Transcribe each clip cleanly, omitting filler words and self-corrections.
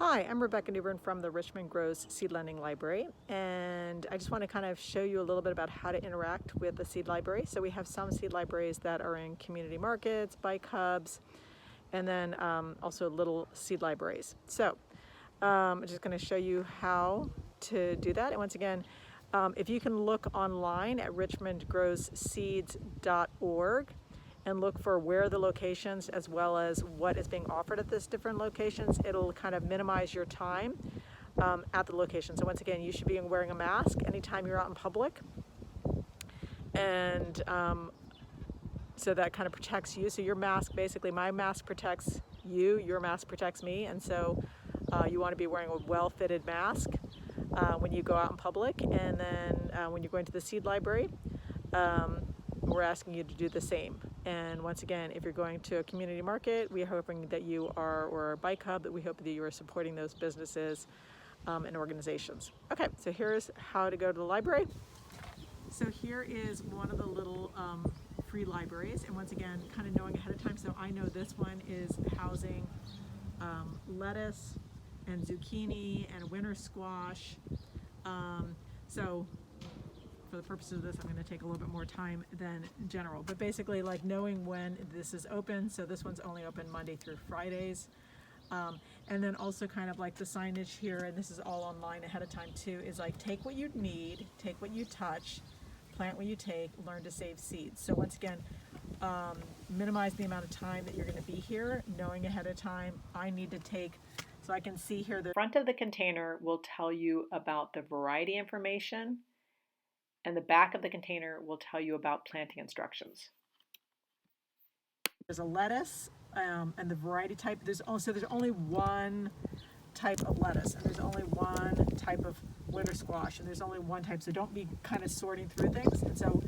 Hi, I'm Rebecca Newbern from the Richmond Grows Seed Lending Library, and I just want to kind of show you a little bit about how to interact with the seed library. So we have some seed libraries that are in community markets, bike hubs, and then also little seed libraries. So I'm just going to show you how to do that. And once again, if you can look online at richmondgrowsseeds.org and look for where the locations as well as what is being offered at this different locations, it'll kind of minimize your time at the location. So once again, you should be wearing a mask anytime you're out in public. And so that kind of protects you. So your mask, basically my mask protects you, your mask protects me. And so you want to be wearing a well-fitted mask when you go out in public. And then when you're going to the seed library, we're asking you to do the same. And once again, if you're going to a community market, we're hoping that you are, or a bike hub, that we hope that you are supporting those businesses and organizations. Okay, so here's how to go to the library. So here is one of the little free libraries, and once again, kind of knowing ahead of time. So I know this one is housing lettuce and zucchini and winter squash. So for the purposes of this, I'm going to take a little bit more time than general, but basically like knowing when this is open. So this one's only open Monday through Fridays. And then also kind of like the signage here, and this is all online ahead of time too, is like take what you need, take what you touch, plant what you take, learn to save seeds. So once again, minimize the amount of time that you're going to be here, knowing ahead of time, I need to take, so I can see here the front of the container will tell you about the variety information, and the back of the container will tell you about planting instructions. There's a lettuce and the variety type. There's only one type of lettuce, and there's only one type of winter squash, and there's only one type. So don't be kind of sorting through things. And so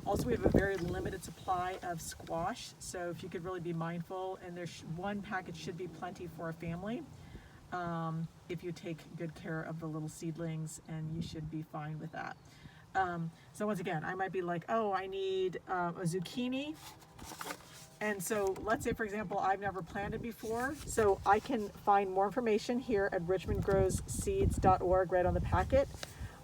also we have a very limited supply of squash. So if you could really be mindful, and there's one package should be plenty for a family. If you take good care of the little seedlings, and you should be fine with that. So once again, I might be like, oh, I need a zucchini. And so let's say, for example, I've never planted before. So I can find more information here at richmondgrowsseeds.org right on the packet.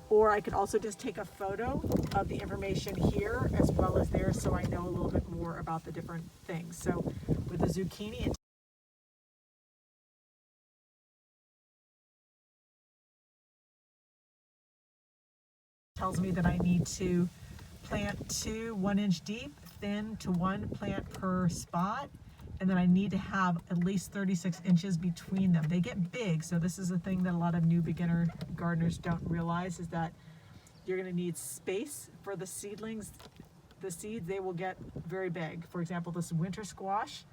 Or I could also just take a photo of the information here as well as there, so I know a little bit more about the different things. So with the zucchini, tells me that I need to plant 2 1-inch deep, thin to 1 plant per spot, and then I need to have at least 36 inches between them. They get big, so this is a thing that a lot of new beginner gardeners don't realize, is that you're going to need space for the seedlings. The seeds, they will get very big. For example, this winter squash,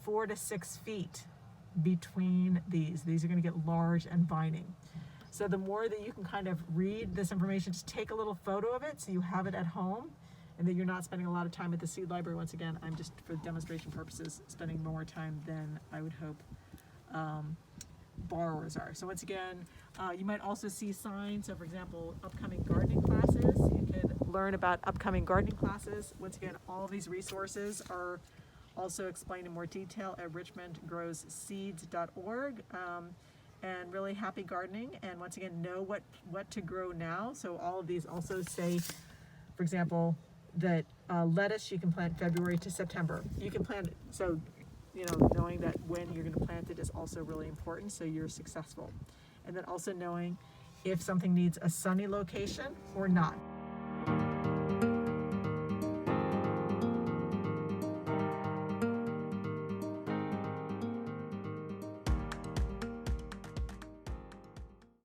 4 to 6 feet between these. These are going to get large and vining. So the more that you can kind of read this information, just take a little photo of it so you have it at home, and that you're not spending a lot of time at the seed library. Once again, I'm just, for demonstration purposes, spending more time than I would hope borrowers are. So once again, you might also see signs. So for example, upcoming gardening classes. You could learn about upcoming gardening classes. Once again, all of these resources are also explained in more detail at richmondgrowsseeds.org. And really happy gardening, and once again, know what to grow now. So all of these also say, for example, that lettuce you can plant February to September. You can plant, so knowing that when you're going to plant it is also really important, so you're successful. And then also knowing if something needs a sunny location or not.